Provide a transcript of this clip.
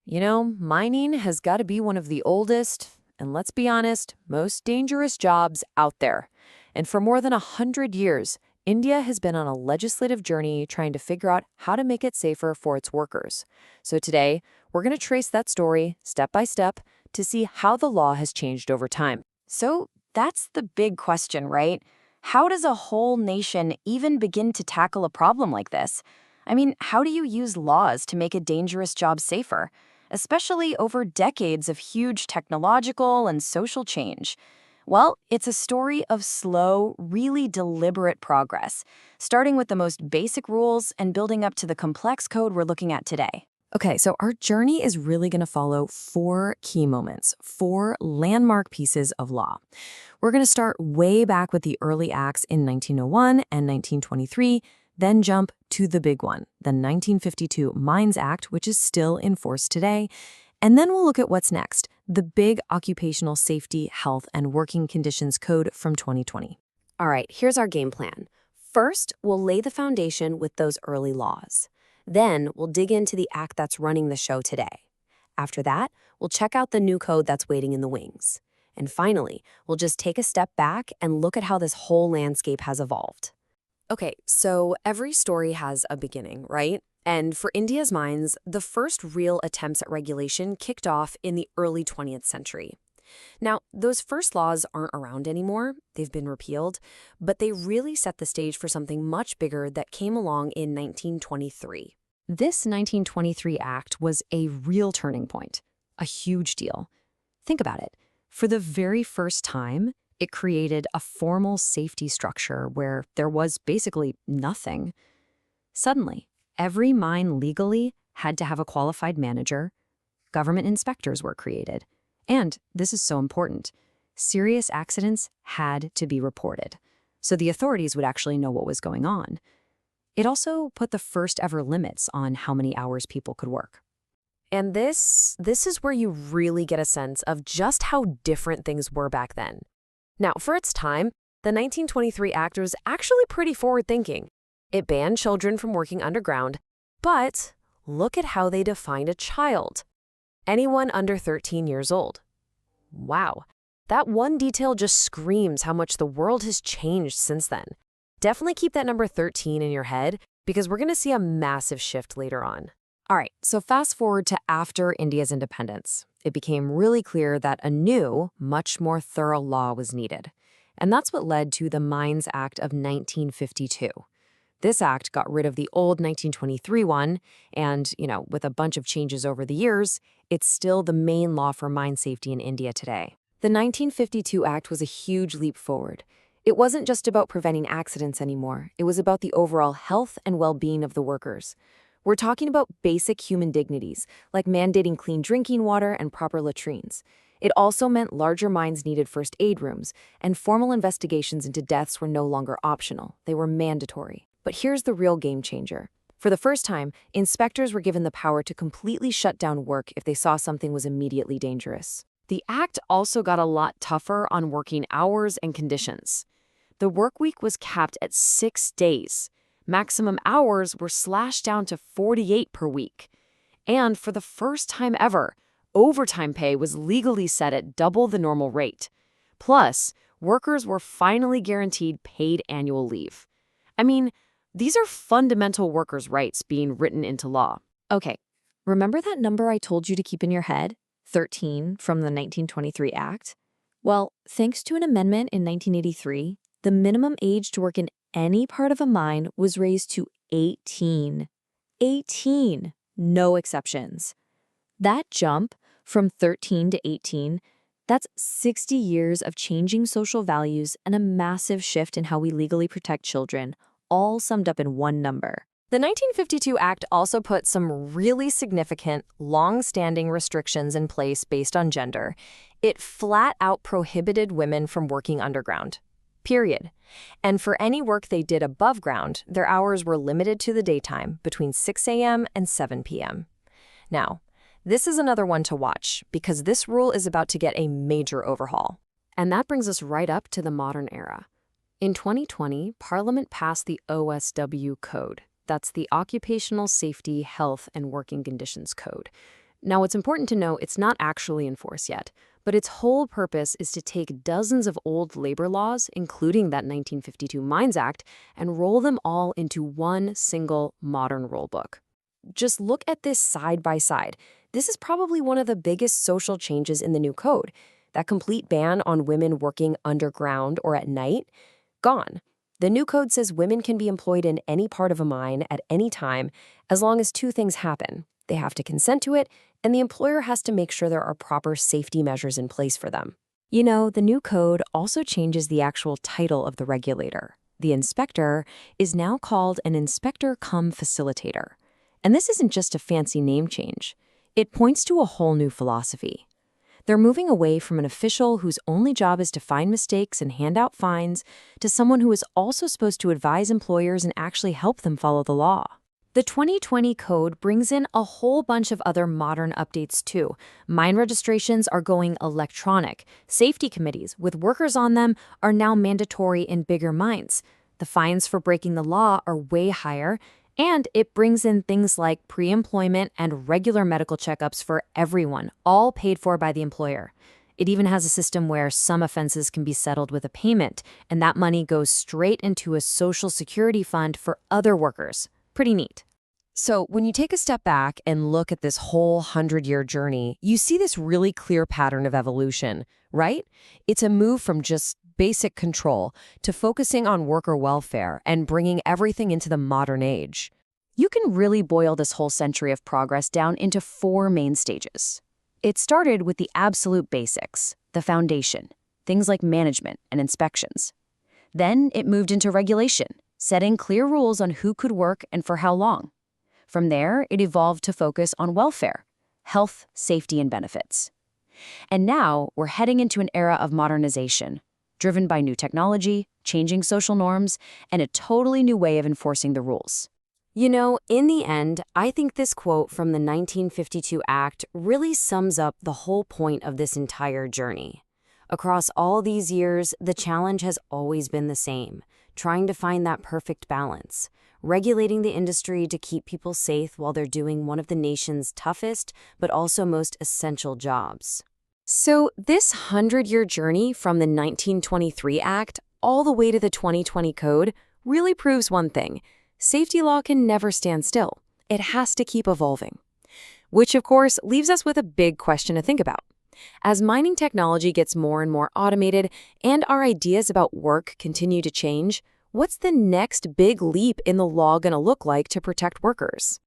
Mining has got to be one of the oldest, and let's be honest, most dangerous jobs out there. And for more than 100 years, India has been on a legislative journey trying to figure out how to make it safer for its workers. So today, we're going to trace that story step by step to see how the law has changed over time. So that's the big question, right? How does a whole nation even begin to tackle a problem like this? I mean, how do you use laws to make a dangerous job safer, especially over decades of huge technological and social change? Well, it's a story of slow, really deliberate progress, starting with the most basic rules and building up to the complex code we're looking at today. Okay, so our journey is really going to follow four key moments, four landmark pieces of law. We're going to start way back with the early acts in 1901 and 1923, then jump to the big one, the 1952 Mines Act, which is still in force today. And then we'll look at what's next, the big Occupational Safety, Health, and Working Conditions Code from 2020. All right, here's our game plan. First, we'll lay the foundation with those early laws. Then we'll dig into the act that's running the show today. After that, we'll check out the new code that's waiting in the wings. And finally, we'll just take a step back and look at how this whole landscape has evolved. Okay, so every story has a beginning, right? And for India's mines, the first real attempts at regulation kicked off in the early 20th century. Now, those first laws aren't around anymore, they've been repealed, but they really set the stage for something much bigger that came along in 1923. This 1923 act was a real turning point, a huge deal. Think about it. For the very first time, it created a formal safety structure where there was basically nothing. Suddenly, every mine legally had to have a qualified manager. Government inspectors were created. And, this is so important, serious accidents had to be reported, so the authorities would actually know what was going on. It also put the first ever limits on how many hours people could work. And this is where you really get a sense of just how different things were back then. Now, for its time, the 1923 Act was actually pretty forward-thinking. It banned children from working underground, but look at how they defined a child. Anyone under 13 years old. Wow, that one detail just screams how much the world has changed since then. Definitely keep that number 13 in your head because we're going to see a massive shift later on. All right, so fast forward to after India's independence. It became really clear that a new, much more thorough law was needed. And that's what led to the Mines Act of 1952. This act got rid of the old 1923 one, and, with a bunch of changes over the years, it's still the main law for mine safety in India today. The 1952 Act was a huge leap forward. It wasn't just about preventing accidents anymore. It was about the overall health and well-being of the workers. We're talking about basic human dignities, like mandating clean drinking water and proper latrines. It also meant larger mines needed first aid rooms, and formal investigations into deaths were no longer optional. They were mandatory. But here's the real game changer. For the first time, inspectors were given the power to completely shut down work if they saw something was immediately dangerous. The act also got a lot tougher on working hours and conditions. The work week was capped at 6 days. Maximum hours were slashed down to 48 per week. And for the first time ever, overtime pay was legally set at double the normal rate. Plus, workers were finally guaranteed paid annual leave. I mean, these are fundamental workers' rights being written into law. Okay, remember that number I told you to keep in your head? 13 from the 1923 Act? Well, thanks to an amendment in 1983, the minimum age to work in any part of a mine was raised to 18. 18! No exceptions. That jump from 13 to 18, that's 60 years of changing social values and a massive shift in how we legally protect children, all summed up in one number. The 1952 Act also put some really significant, long-standing restrictions in place based on gender. It flat out prohibited women from working underground. Period. And for any work they did above ground, their hours were limited to the daytime, between 6 a.m. and 7 p.m. Now, this is another one to watch, because this rule is about to get a major overhaul. And that brings us right up to the modern era. In 2020, Parliament passed the OSW Code. That's the Occupational Safety, Health, and Working Conditions Code. Now, it's important to know it's not actually in force yet, but its whole purpose is to take dozens of old labor laws, including that 1952 Mines Act, and roll them all into one single modern rulebook. Just look at this side by side. This is probably one of the biggest social changes in the new code. That complete ban on women working underground or at night, gone. The new code says women can be employed in any part of a mine at any time as long as two things happen. They have to consent to it, and the employer has to make sure there are proper safety measures in place for them. You know, the new code also changes the actual title of the regulator. The inspector is now called an inspector-cum-facilitator. And this isn't just a fancy name change. It points to a whole new philosophy. They're moving away from an official whose only job is to find mistakes and hand out fines to someone who is also supposed to advise employers and actually help them follow the law. The 2020 code brings in a whole bunch of other modern updates too. Mine registrations are going electronic. Safety committees with workers on them are now mandatory in bigger mines. The fines for breaking the law are way higher, and it brings in things like pre-employment and regular medical checkups for everyone, all paid for by the employer. It even has a system where some offenses can be settled with a payment, and that money goes straight into a social security fund for other workers. Pretty neat. So when you take a step back and look at this whole 100-year journey, you see this really clear pattern of evolution, right? It's a move from just basic control to focusing on worker welfare and bringing everything into the modern age. You can really boil this whole century of progress down into 4 main stages. It started with the absolute basics, the foundation, things like management and inspections. Then it moved into regulation, setting clear rules on who could work and for how long. From there, it evolved to focus on welfare, health, safety, and benefits. And now we're heading into an era of modernization, driven by new technology, changing social norms, and a totally new way of enforcing the rules. You know, in the end, I think this quote from the 1952 Act really sums up the whole point of this entire journey. Across all these years, the challenge has always been the same, trying to find that perfect balance, regulating the industry to keep people safe while they're doing one of the nation's toughest but also most essential jobs. So this 100-year journey from the 1923 Act all the way to the 2020 Code really proves one thing. Safety law can never stand still. It has to keep evolving. Which, of course, leaves us with a big question to think about. As mining technology gets more and more automated and our ideas about work continue to change, what's the next big leap in the law going to look like to protect workers?